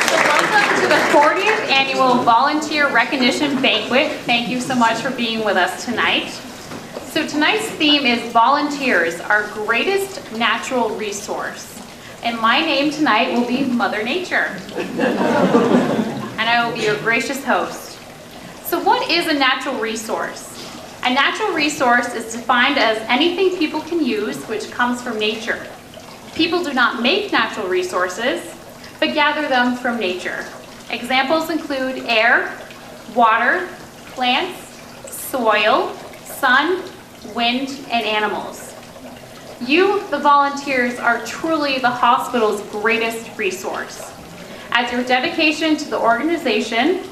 Welcome to the 40th Annual Volunteer Recognition Banquet. Thank you so much for being with us tonight. So tonight's theme is Volunteers, our greatest natural resource. And my name tonight will be Mother Nature. And I will be your gracious host. So what is a natural resource? A natural resource is defined as anything people can use which comes from nature. People do not make natural resources, but gather them from nature. Examples include air, water, plants, soil, sun, wind, and animals. You, the volunteers, are truly the hospital's greatest resource, as your dedication to the organization,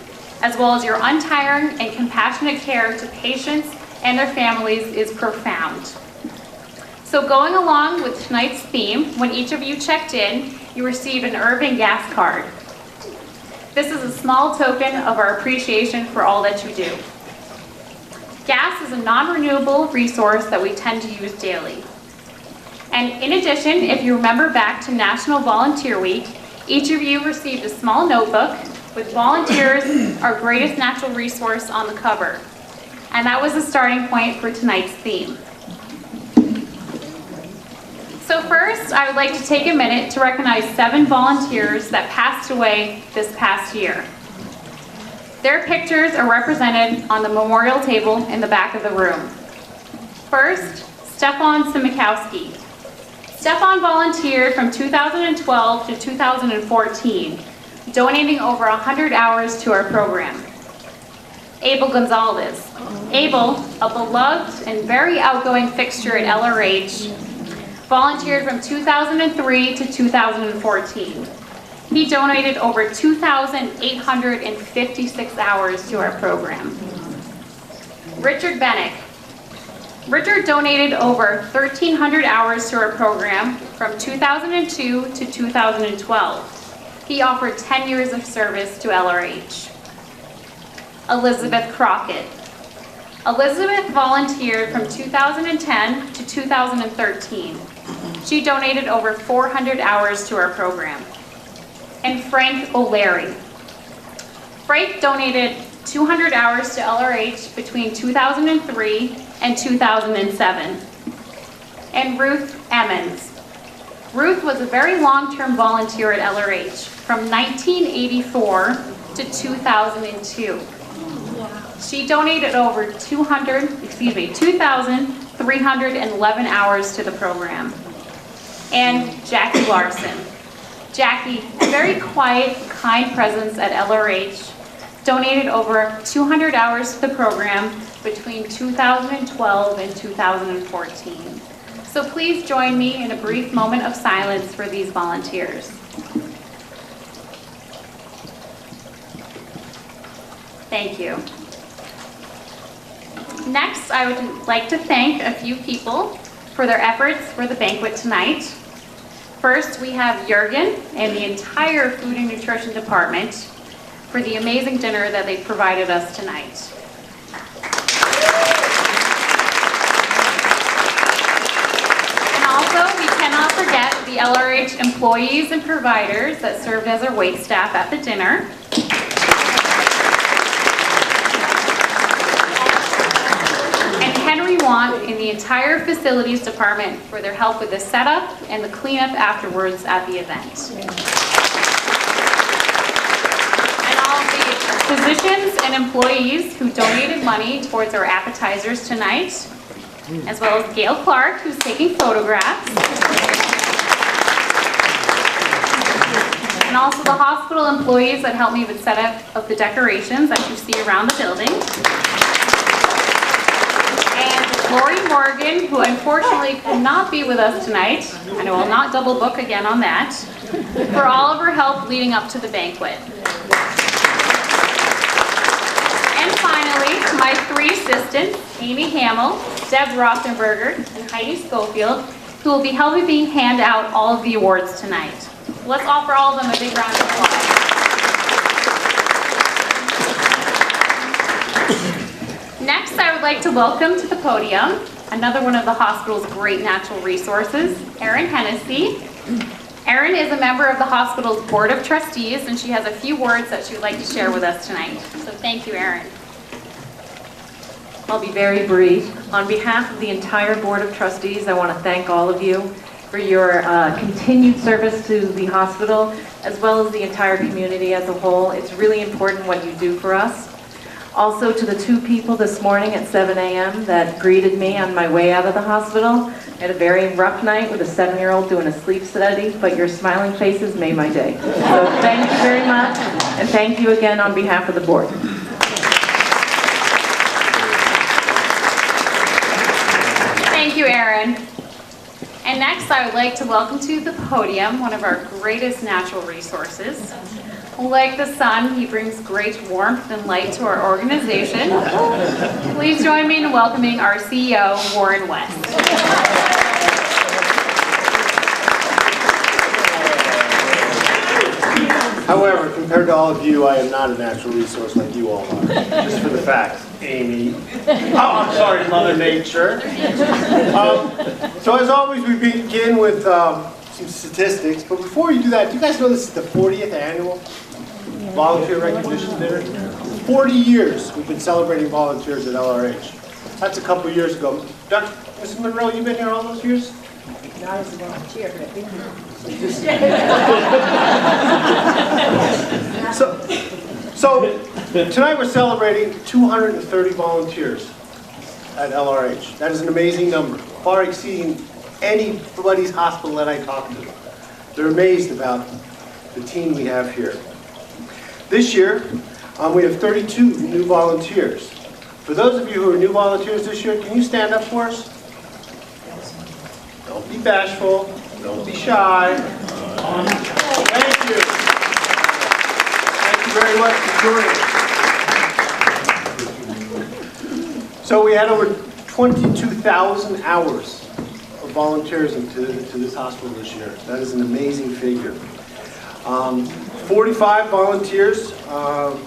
as well as your untiring and compassionate care to patients and their families, is profound. So going along with tonight's theme, when each of you checked in, you received an Irving gas card. This is a small token of our appreciation for all that you do. Gas is a non-renewable resource that we tend to use daily. And in addition, if you remember back to National Volunteer Week, each of you received a small notebook with Volunteers, our greatest natural resource, on the cover. And that was the starting point for tonight's theme. So first, I would like to take a minute to recognize 7 volunteers that passed away this past year. Their pictures are represented on the memorial table in the back of the room. First, Stefan Simikowski. Stefan volunteered from 2012 to 2014, donating over 100 hours to our program. Abel Gonzalez. Abel, a beloved and very outgoing fixture at LRH, volunteered from 2003 to 2014. He donated over 2,856 hours to our program. Richard Bennick. Richard donated over 1,300 hours to our program from 2002 to 2012. He offered 10 years of service to LRH. Elizabeth Crockett. Elizabeth volunteered from 2010 to 2013. She donated over 400 hours to our program. And Frank O'Leary. Frank donated 200 hours to LRH between 2003 and 2007. And Ruth Emmons. Ruth was a very long-term volunteer at LRH from 1984 to 2002. She donated over 2,311 hours to the program. And Jackie Larson. Jackie, a very quiet, kind presence at LRH, donated over 200 hours to the program between 2012 and 2014. So please join me in a brief moment of silence for these volunteers. Thank you. Next, I would like to thank a few people for their efforts for the banquet tonight. First, we have Jurgen and the entire food and nutrition department for the amazing dinner that they provided us tonight. And also, we cannot forget the LRH employees and providers that served as our wait staff at the dinner. Henry Want in the entire facilities department for their help with the setup and the cleanup afterwards at the event. And all of the physicians and employees who donated money towards our appetizers tonight, as well as Gail Clark, who's taking photographs. And also the hospital employees that helped me with setup of the decorations that you see around the building. Lori Morgan, who unfortunately could not be with us tonight, and I will not double book again on that, for all of her help leading up to the banquet. And finally, my 3 assistants, Amy Hamill, Deb Rothenberger, and Heidi Schofield, who will be helping me hand out all of the awards tonight. Let's offer all of them a big round of applause. Next, I would like to welcome to the podium another one of the hospital's great natural resources, Erin Hennessy. Erin is a member of the hospital's Board of Trustees, and she has a few words that she would like to share with us tonight. So thank you, Erin. I'll be very brief. On behalf of the entire Board of Trustees, I want to thank all of you for your continued service to the hospital, as well as the entire community as a whole. It's really important what you do for us. Also to the two people this morning at 7 a.m. that greeted me on my way out of the hospital. I had a very rough night with a 7-year-old doing a sleep study, but your smiling faces made my day. So thank you very much, and thank you again on behalf of the board. Thank you, Erin. And next, I would like to welcome to the podium one of our greatest natural resources. Like the sun, he brings great warmth and light to our organization. Please join me in welcoming our CEO, Warren West. However, compared to all of you, I am not a natural resource like you all are. Just for the facts, Amy. Oh, I'm sorry, Mother Nature. So as always, we begin with some statistics. But before you do that, do you guys know this is the 40th annual Volunteer Recognition Dinner? 40 years we've been celebrating volunteers at LRH. That's a couple years ago. Mrs. Monroe, you've been here all those years? Not as a volunteer, but I've been here. So tonight we're celebrating 230 volunteers at LRH. That is an amazing number, far exceeding anybody's hospital that I talk to. They're amazed about the team we have here. This year, we have 32 new volunteers. For those of you who are new volunteers this year, can you stand up for us? Don't be bashful. Don't be shy. Thank you. Thank you very much for joining. So we had over 22,000 hours of volunteers into this hospital this year. That is an amazing figure. 45 volunteers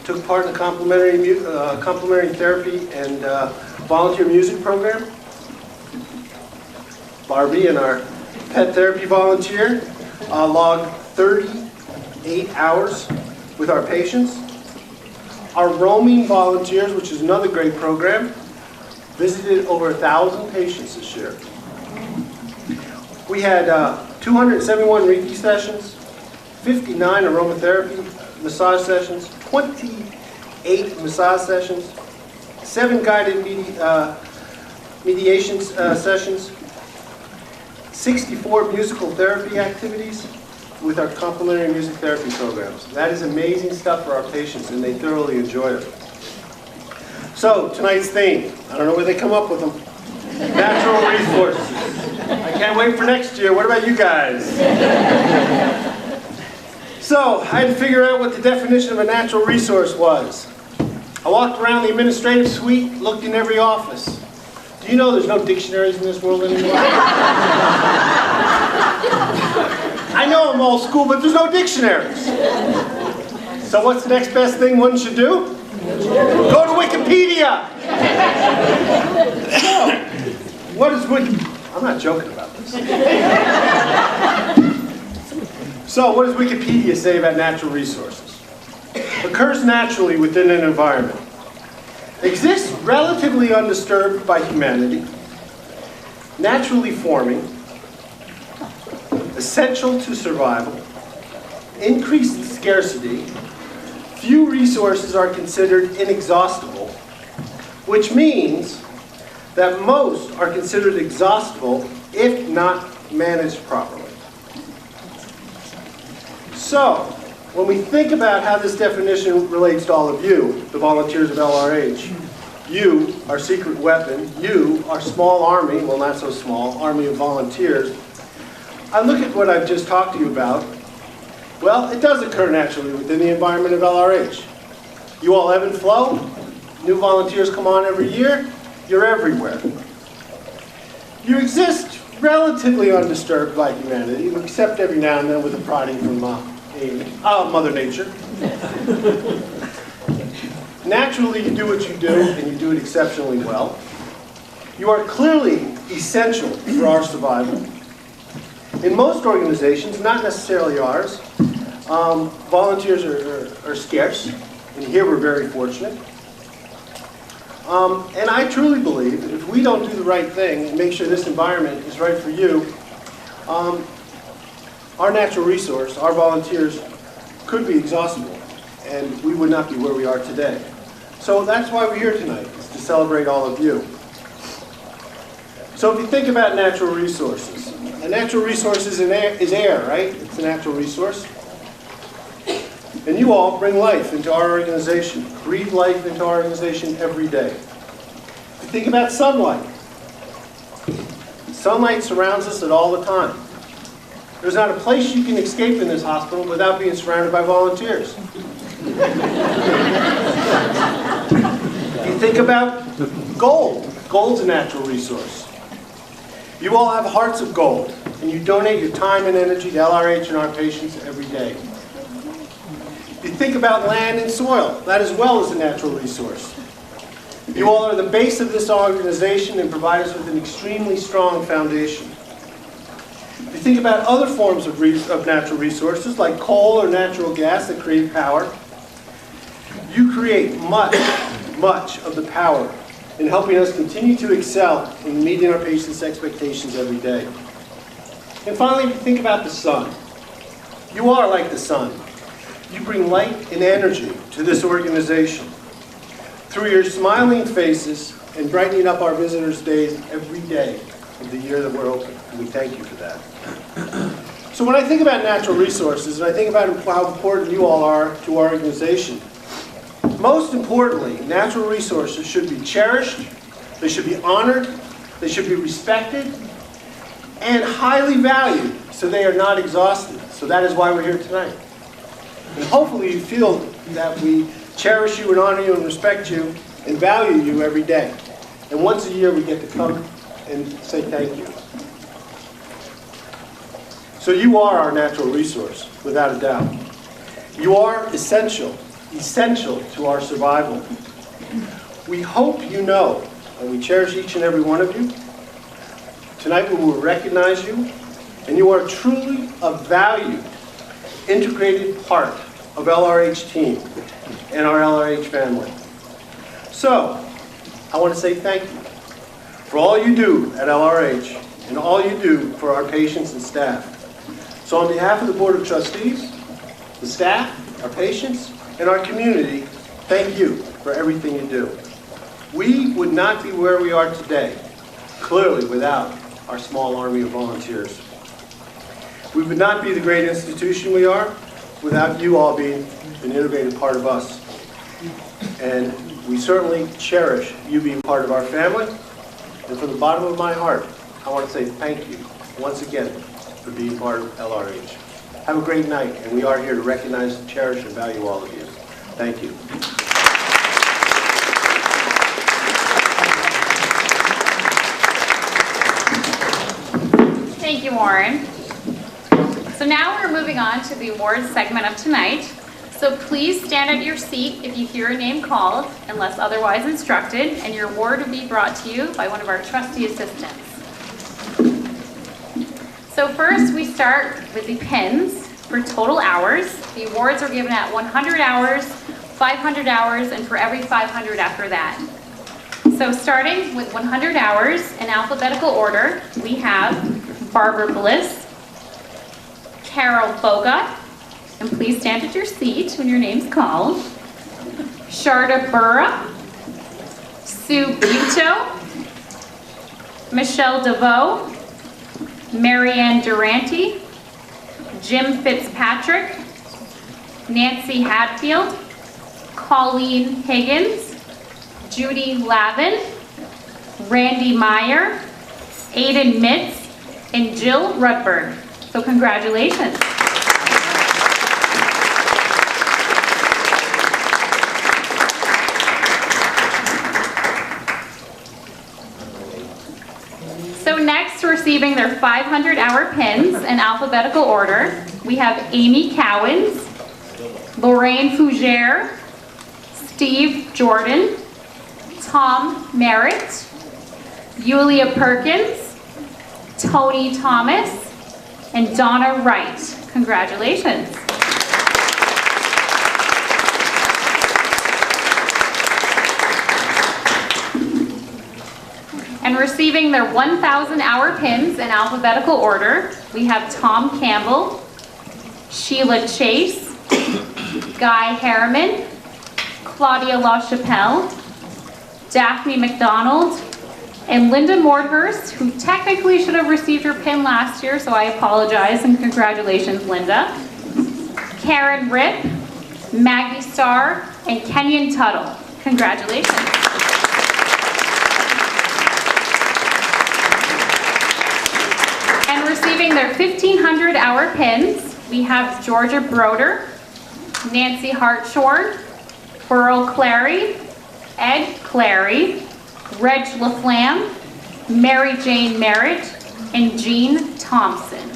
took part in the complementary therapy and volunteer music program. Barbie and our pet therapy volunteer logged 38 hours with our patients. Our roaming volunteers, which is another great program, visited over 1,000 patients this year. We had 271 Reiki sessions, 59 aromatherapy massage sessions, 28 massage sessions, 7 guided mediation sessions, 64 musical therapy activities with our complementary music therapy programs. That is amazing stuff for our patients, and they thoroughly enjoy it. So, tonight's theme, I don't know where they come up with them. Natural resources. I can't wait for next year. What about you guys? So, I had to figure out what the definition of a natural resource was. I walked around the administrative suite, looked in every office. Do you know there's no dictionaries in this world anymore? I know I'm old school, but there's no dictionaries. So what's the next best thing one should do? Go to Wikipedia! So, what is Wikipedia? I'm not joking about this. So, what does Wikipedia say about natural resources? Occurs naturally within an environment. Exists relatively undisturbed by humanity. Naturally forming. Essential to survival. Increased scarcity. Few resources are considered inexhaustible, which means that most are considered exhaustible if not managed properly. So, when we think about how this definition relates to all of you, the volunteers of LRH, you, our secret weapon, you, our small army, well not so small, army of volunteers, I look at what I've just talked to you about. Well, it does occur naturally within the environment of LRH. You all ebb and flow. New volunteers come on every year. You're everywhere. You exist relatively undisturbed by humanity, except every now and then with a prodding from Mother Nature. Naturally, you do what you do, and you do it exceptionally well. You are clearly essential for our survival. In most organizations, not necessarily ours, volunteers are scarce, and here we're very fortunate. And I truly believe that if we don't do the right thing and make sure this environment is right for you, our natural resource, our volunteers, could be exhaustible, and we would not be where we are today. So that's why we're here tonight, is to celebrate all of you. So if you think about natural resources, a natural resource is air, right? It's a natural resource. And you all bring life into our organization, breathe life into our organization every day. If you think about sunlight, sunlight surrounds us at all the time. There's not a place you can escape in this hospital without being surrounded by volunteers. You think about gold. Gold's a natural resource. You all have hearts of gold, and you donate your time and energy to LRH and our patients every day. You think about land and soil. That as well is a natural resource. You all are the base of this organization and provide us with an extremely strong foundation. You think about other forms of natural resources like coal or natural gas that create power. You create much of the power in helping us continue to excel in meeting our patients' expectations every day. And finally, if you think about the sun. You are like the sun. You bring light and energy to this organization through your smiling faces and brightening up our visitors' days every day of the year that we're open. And we thank you for that. So when I think about natural resources, and I think about how important you all are to our organization, most importantly, natural resources should be cherished, they should be honored, they should be respected, and highly valued so they are not exhausted. So that is why we're here tonight. And hopefully you feel that we cherish you and honor you and respect you and value you every day. And once a year we get to come and say thank you. So you are our natural resource, without a doubt. You are essential to our survival. We hope you know, and we cherish each and every one of you. Tonight we will recognize you, and you are truly a valued, integrated part of LRH team and our LRH family. So, I want to say thank you for all you do at LRH and all you do for our patients and staff. So on behalf of the Board of Trustees, the staff, our patients, and our community, thank you for everything you do. We would not be where we are today, clearly without our small army of volunteers. We would not be the great institution we are without you all being an innovative part of us. And we certainly cherish you being part of our family. And from the bottom of my heart, I want to say thank you once again for being part of LRH. Have a great night, and we are here to recognize, cherish, and value all of you. Thank you. Thank you, Warren. So now we're moving on to the awards segment of tonight. So please stand at your seat if you hear a name called, unless otherwise instructed, and your award will be brought to you by one of our trustee assistants. So first, we start with the pins for total hours. The awards are given at 100 hours, 500 hours, and for every 500 after that. So starting with 100 hours in alphabetical order, we have Barbara Bliss, Carol Boga, and please stand at your seat when your name's called, Sharda Burra, Sue Buto, Michelle DeVoe, Marianne Durante, Jim Fitzpatrick, Nancy Hadfield, Colleen Higgins, Judy Lavin, Randy Meyer, Aiden Mitz, and Jill Rudberg. So congratulations. So next, receiving their 500-hour pins in alphabetical order, we have Amy Cowens, Lorraine Fougere, Steve Jordan, Tom Merritt, Yulia Perkins, Tony Thomas, and Donna Wright. Congratulations. And receiving their 1,000-hour pins in alphabetical order, we have Tom Campbell, Sheila Chase, Guy Harriman, Claudia LaChapelle, Daphne McDonald, and Linda Mordhurst, who technically should have received her pin last year, so I apologize, and congratulations, Linda. Karen Ripp, Maggie Starr, and Kenyon Tuttle. Congratulations. And receiving their 1,500-hour pins, we have Georgia Broder, Nancy Hartshorn, Burl Clary, Ed Clary, Reg LaFlamme, Mary Jane Merritt, and Jean Thompson.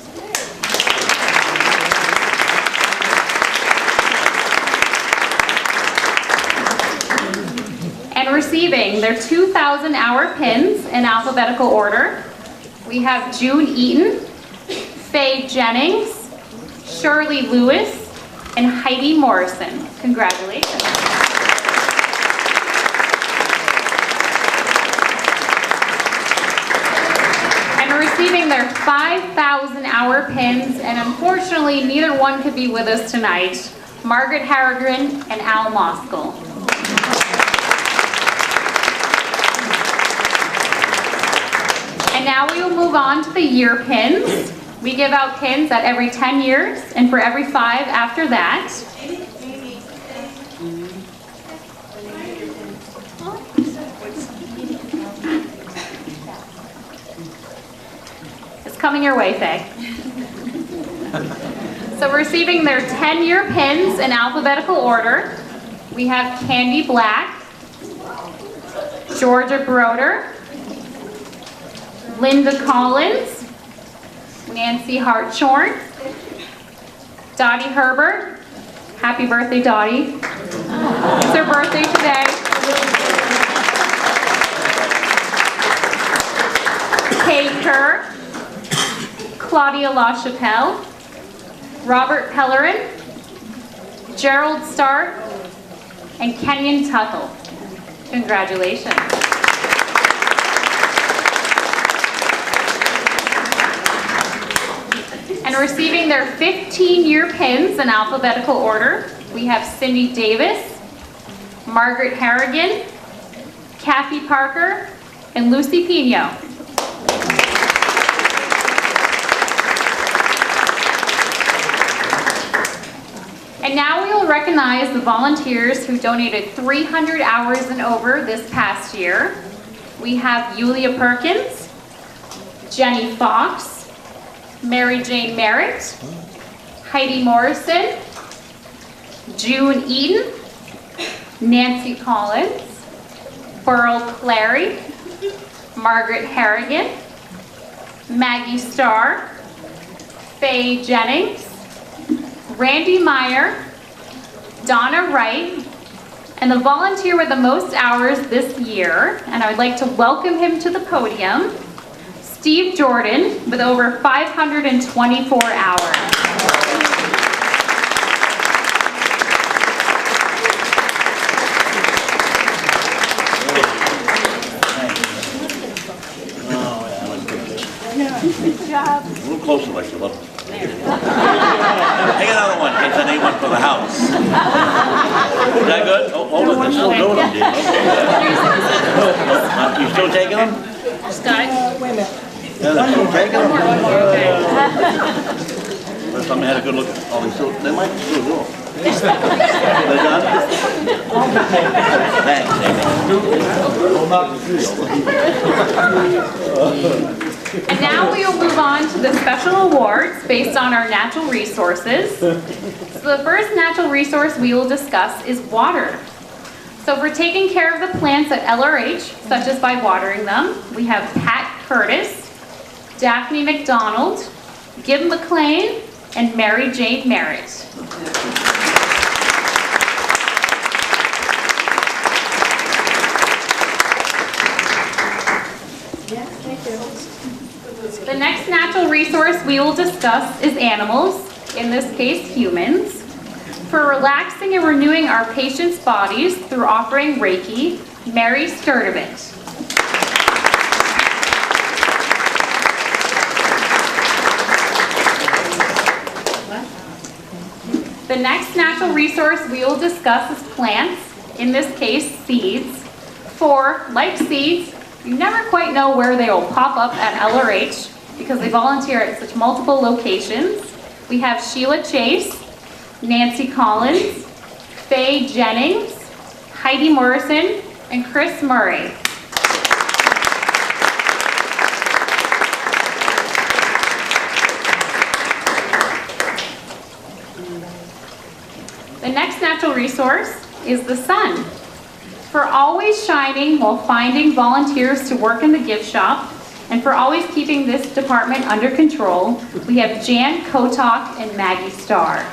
And receiving their 2,000-hour pins in alphabetical order, we have June Eaton, Faye Jennings, Shirley Lewis, and Heidi Morrison. Congratulations. And receiving their 5,000-hour pins, and unfortunately neither one could be with us tonight, Margaret Harrigan and Al Moskell. And now we will move on to the year pins. We give out pins at every 10 years and for every 5 after that. It's coming your way, Faye. So receiving their 10-year pins in alphabetical order, we have Candy Black, Georgia Broder, Linda Collins, Nancy Hartshorn, Dottie Herbert. Happy birthday, Dottie. It's her birthday today. Kay Kerr, Claudia LaChapelle, Robert Pellerin, Gerald Stark, and Kenyon Tuttle. Congratulations. And receiving their 15-year pins in alphabetical order, we have Cindy Davis, Margaret Harrigan, Kathy Parker, and Lucy Pino. And now we will recognize the volunteers who donated 300 hours and over this past year. We have Yulia Perkins, Jenny Fox, Mary Jane Merritt, Heidi Morrison, June Eden, Nancy Collins, Burl Clary, Margaret Harrigan, Maggie Starr, Faye Jennings, Randy Meyer, Donna Wright, and the volunteer with the most hours this year, and I would like to welcome him to the podium, Steve Jordan, with over 524 hours. Good job. A little closer, like you love. Take another one, in case I need one for the house. Is that good? Oh, hold it, they're still doing them, dear. You still taking them? Just got it. Wait a minute. Yeah, they're still taking them? One more, okay. First time I had a good look at, oh, they might still do them. They're done? Thanks, Amy. And now we will move on to the special awards based on our natural resources. So the first natural resource we will discuss is water. So for taking care of the plants at LRH, such as by watering them, we have Pat Curtis, Daphne McDonald, Gib McLean, and Mary Jane Merritt. The next natural resource resource we will discuss is animals, in this case humans, for relaxing and renewing our patients' bodies through offering Reiki, Mary Sturdivant. The next natural resource we will discuss is plants, in this case seeds. For, like seeds, you never quite know where they will pop up at LRH because they volunteer at such multiple locations. We have Sheila Chase, Nancy Collins, Faye Jennings, Heidi Morrison, and Chris Murray. The next natural resource is the sun. For always shining while finding volunteers to work in the gift shop, and for always keeping this department under control, we have Jan Kotok and Maggie Starr.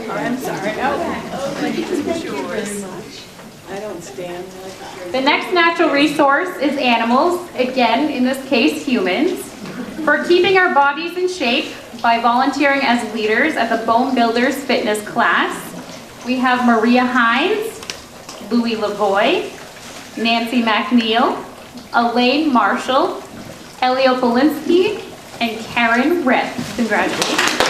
I'm sorry. I don't stand. The next natural resource is animals, again, in this case, humans, for keeping our bodies in shape by volunteering as leaders at the Bone Builders Fitness class. We have Maria Hines, Louie Lavoie, Nancy McNeil, Elaine Marshall, Elio Polinsky, and Karen Rip. Congratulations.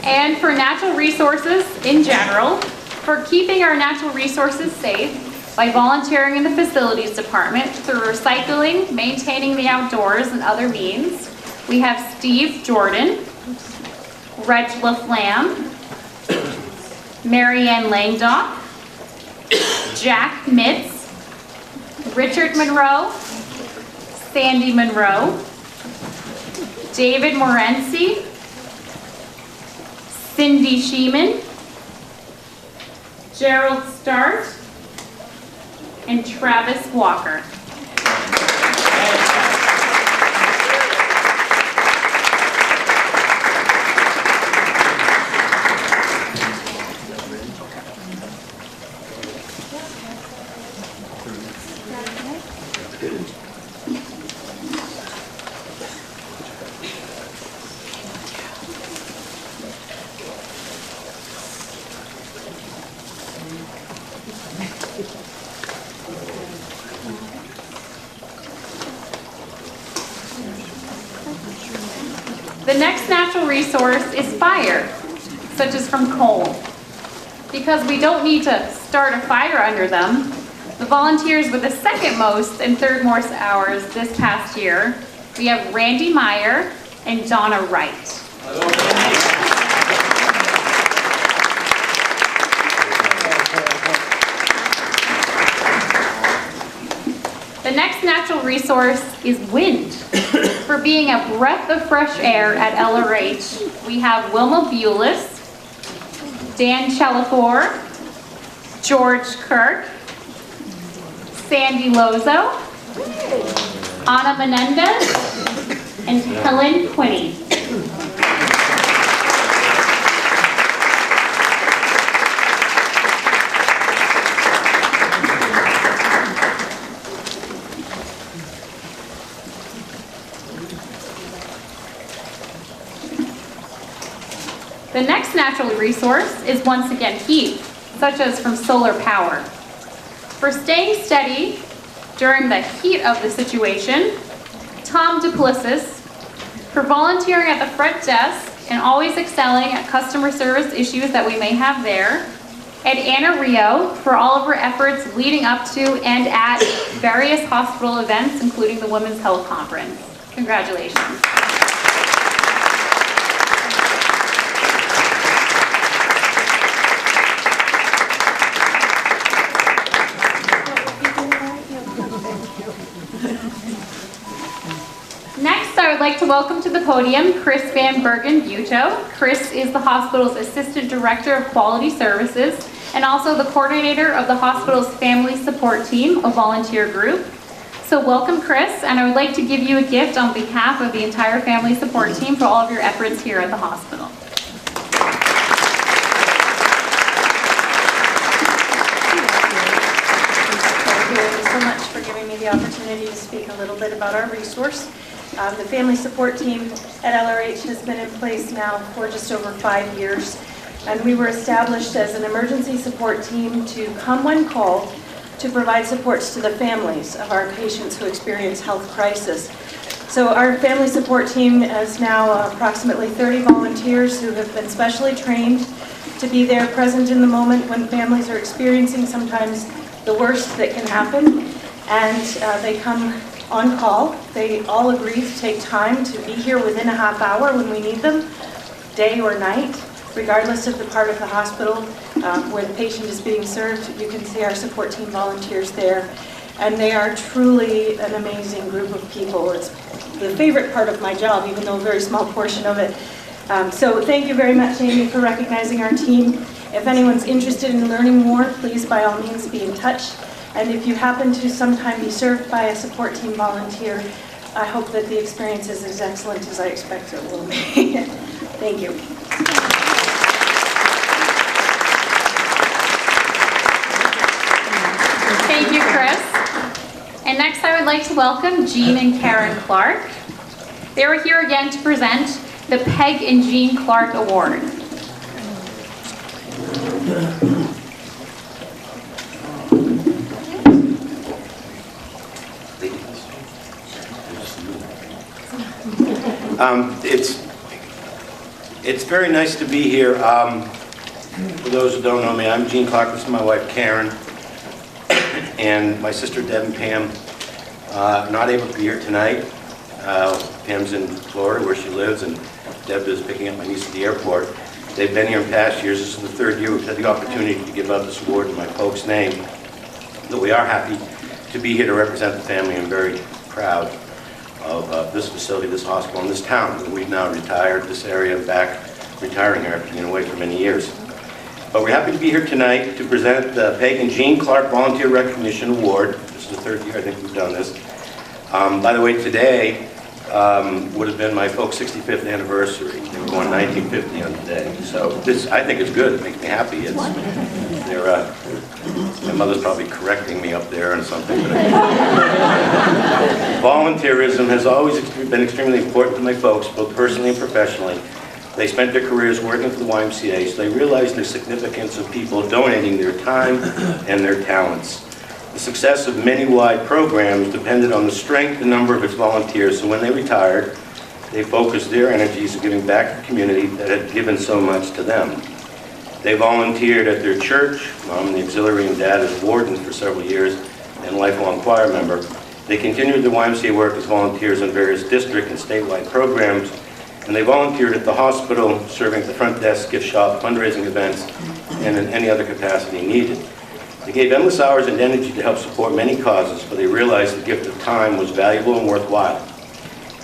And for natural resources in general, for keeping our natural resources safe by volunteering in the facilities department through recycling, maintaining the outdoors, and other means, we have Steve Jordan, Reg LaFlamme, Marianne Langdock, Jack Mitz, Richard Monroe, Sandy Monroe, David Morency, Cindy Sheeman, Gerald Start, and Travis Walker. The next natural resource is fire, such as from coal. Because we don't need to start a fire under them, the volunteers with the second most and third most hours this past year, we have Randy Meyer and Donna Wright. The next natural resource is wind. For being a breath of fresh air at LRH, we have Wilma Bulis, Dan Chelafor, George Kirk, Sandy Lozo, Ana Menendez, and Helen Quinney. The next natural resource is once again heat, such as from solar power. For staying steady during the heat of the situation, Tom Duplessis. For volunteering at the front desk and always excelling at customer service issues that we may have there. And Anna Rio for all of her efforts leading up to and at various hospital events, including the Women's Health Conference. Congratulations. to welcome to the podium Chris Van Bergen-Buto. Chris is the hospital's Assistant Director of Quality Services and also the coordinator of the hospital's Family Support Team, a volunteer group. So welcome, Chris, and I would like to give you a gift on behalf of the entire Family Support Team for all of your efforts here at the hospital. Thank you so much for giving me the opportunity to speak a little bit about our resource. The Family Support Team at LRH has been in place now for just over 5 years, and we were established as an emergency support team to come when called to provide supports to the families of our patients who experience health crisis. So our Family Support Team has now approximately 30 volunteers who have been specially trained to be there present in the moment when families are experiencing sometimes the worst that can happen, and they come on call. They all agree to take time to be here within a half hour when we need them, day or night, regardless of the part of the hospital where the patient is being served. You can see our support team volunteers there, and they are truly an amazing group of people. It's the favorite part of my job, even though a very small portion of it. So thank you very much, Amy, for recognizing our team. If anyone's interested in learning more, please by all means be in touch. And if you happen to sometime be served by a support team volunteer, I hope that the experience is as excellent as I expect it will be. Thank you. Thank you, Chris. And next I would like to welcome Jean and Karen Clark. They are here again to present the Peg and Jean Clark Award. It's very nice to be here. For those who don't know me, I'm Gene Clark. This is my wife Karen, and my sister Deb and Pam. Not able to be here tonight. Pam's in Florida where she lives, and Deb is picking up my niece at the airport. They've been here in past years. This is the third year we've had the opportunity to give out this award in my folks' name. But we are happy to be here to represent the family. I'm very proud of this facility, this hospital, and this town. We've now retired this area back, retiring after being away for many years. But we're happy to be here tonight to present the Peg and Jean Clark Volunteer Recognition Award. This is the third year I think we've done this. By the way, today would have been my folks' 65th anniversary. They were born 1950 on today. So this, I think it's good. It makes me happy. My mother's probably correcting me up there or something. But volunteerism has always been extremely important to my folks, both personally and professionally. They spent their careers working for the YMCA, so they realized the significance of people donating their time and their talents. The success of many wide programs depended on the strength and number of its volunteers, so when they retired, they focused their energies on giving back to the community that had given so much to them. They volunteered at their church, Mom in the auxiliary and Dad as wardens for several years, and lifelong choir member. They continued their YMCA work as volunteers in various district and statewide programs, and they volunteered at the hospital, serving at the front desk, gift shop, fundraising events, and in any other capacity needed. They gave endless hours and energy to help support many causes, but they realized the gift of time was valuable and worthwhile.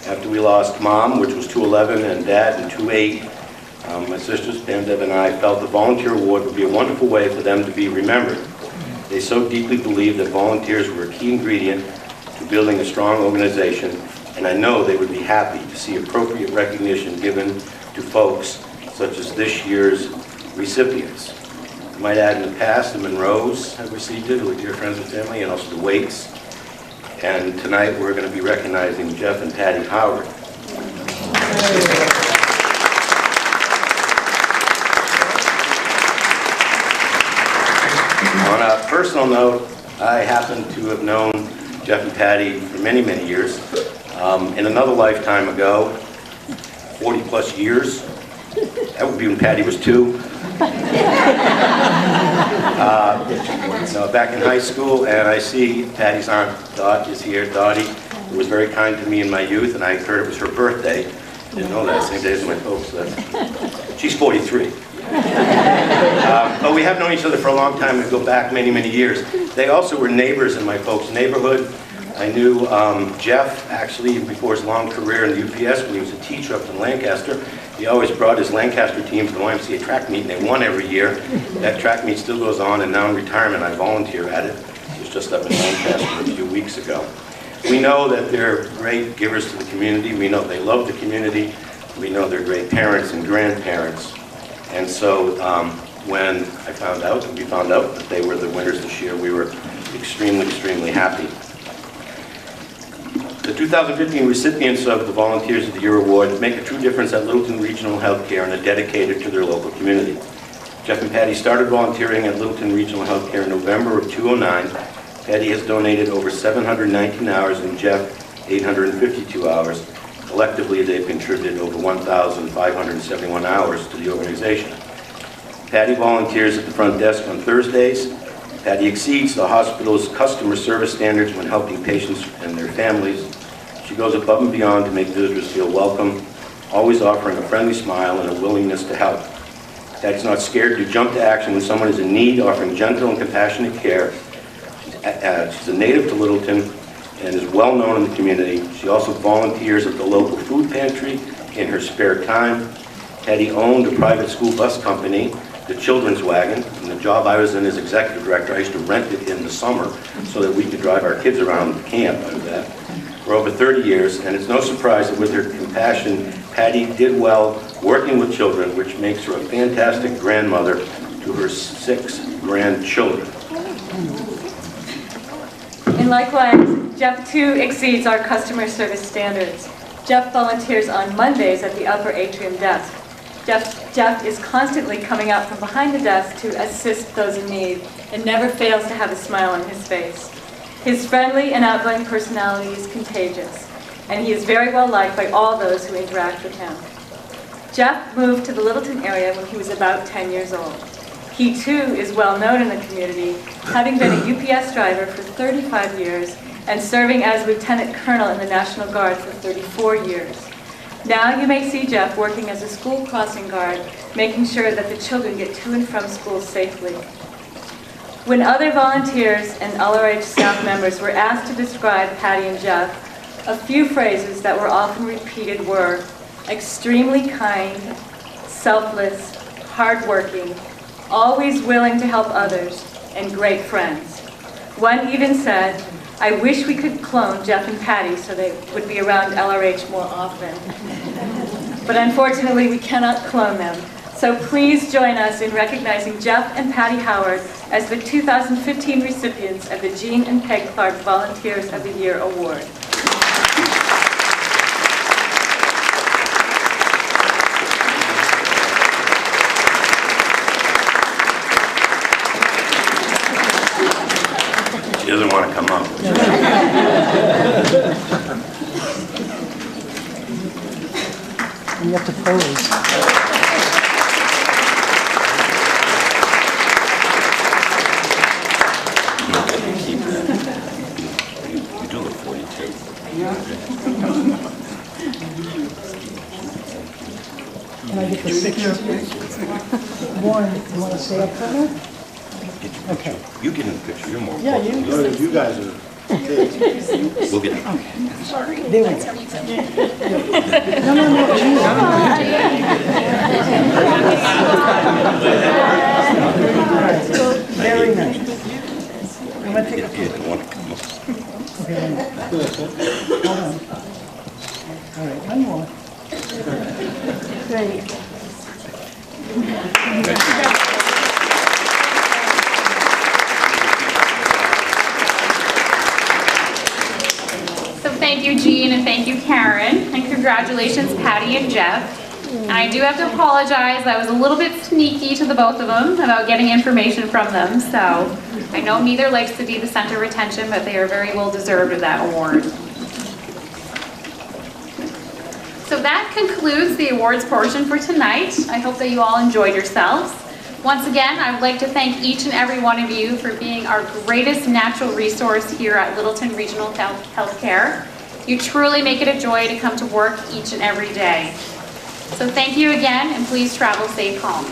After we lost Mom, which was 211, and Dad in 28, my sisters, Pam, Deb, and I felt the volunteer award would be a wonderful way for them to be remembered. They so deeply believed that volunteers were a key ingredient to building a strong organization, and I know they would be happy to see appropriate recognition given to folks such as this year's recipients. I might add, in the past, the Monroes have received it, who are dear friends and family, and also the Wakes. And tonight we're going to be recognizing Jeff and Patty Howard. On a personal note, I happen to have known Jeff and Patty for many, many years. In another lifetime ago, 40 plus years, that would be when Patty was 2. Back in high school, and I see Patty's aunt Dot is here, Dottie, who was very kind to me in my youth, and I heard it was her birthday. Didn't know that, same day as my folks. She's 43. But we have known each other for a long time. We go back many, many years. They also were neighbors in my folks' neighborhood. I knew Jeff, actually, before his long career in the UPS, when he was a teacher up in Lancaster. He always brought his Lancaster team to the YMCA track meet, and they won every year. That track meet still goes on, and now in retirement, I volunteer at it. He was just up in Lancaster a few weeks ago. We know that they're great givers to the community. We know they love the community. We know they're great parents and grandparents. And so when we found out that they were the winners this year, we were extremely, extremely happy. The 2015 recipients of the Volunteers of the Year Award make a true difference at Littleton Regional Healthcare and are dedicated to their local community. Jeff and Patty started volunteering at Littleton Regional Healthcare in November of 2009. Patty has donated over 719 hours and Jeff 852 hours. Collectively, they've contributed over 1,571 hours to the organization. Patty volunteers at the front desk on Thursdays. Patty exceeds the hospital's customer service standards when helping patients and their families. She goes above and beyond to make visitors feel welcome, always offering a friendly smile and a willingness to help. Patty's not scared to jump to action when someone is in need, offering gentle and compassionate care. She's a native to Littleton and is well known in the community. She also volunteers at the local food pantry in her spare time. Patty owned a private school bus company, the Children's Wagon, and the job I was in as executive director, I used to rent it in the summer so that we could drive our kids around the camp out of that for over 30 years, and it's no surprise that with her compassion, Patty did well working with children, which makes her a fantastic grandmother to her 6 grandchildren. And likewise, Jeff too exceeds our customer service standards. Jeff volunteers on Mondays at the upper atrium desk. Jeff is constantly coming out from behind the desk to assist those in need and never fails to have a smile on his face. His friendly and outgoing personality is contagious, and he is very well liked by all those who interact with him. Jeff moved to the Littleton area when he was about 10 years old. He too is well known in the community, having been a UPS driver for 35 years and serving as Lieutenant Colonel in the National Guard for 34 years. Now you may see Jeff working as a school crossing guard, making sure that the children get to and from school safely. When other volunteers and LRH staff members were asked to describe Patty and Jeff, a few phrases that were often repeated were extremely kind, selfless, hardworking, always willing to help others, and great friends. One even said, "I wish we could clone Jeff and Patty so they would be around LRH more often." But unfortunately, we cannot clone them. So please join us in recognizing Jeff and Patty Howard as the 2015 recipients of the Jean and Peg Clark Volunteers of the Year Award. She doesn't want to come up. You have to pose. Keep that. You do look 42. Can I get the picture? Warren, you want to stay up front? Okay. You get in the picture. You're more Yeah, important. You guys are kids. We'll get it. There we go. No, Very nice. I'm going to take a Yeah, I want to come up. Okay, hold on. All right, one more. Great. So thank you, Jean, and thank you, Karen, and congratulations, Patty and Jeff. And I do have to apologize, I was a little bit sneaky to the both of them about getting information from them, so I know neither likes to be the center of attention, but they are very well deserved of that award. So that concludes the awards portion for tonight. I hope that you all enjoyed yourselves. Once again, I would like to thank each and every one of you for being our greatest natural resource here at Littleton Regional Healthcare. You truly make it a joy to come to work each and every day. So thank you again, and please travel safe home.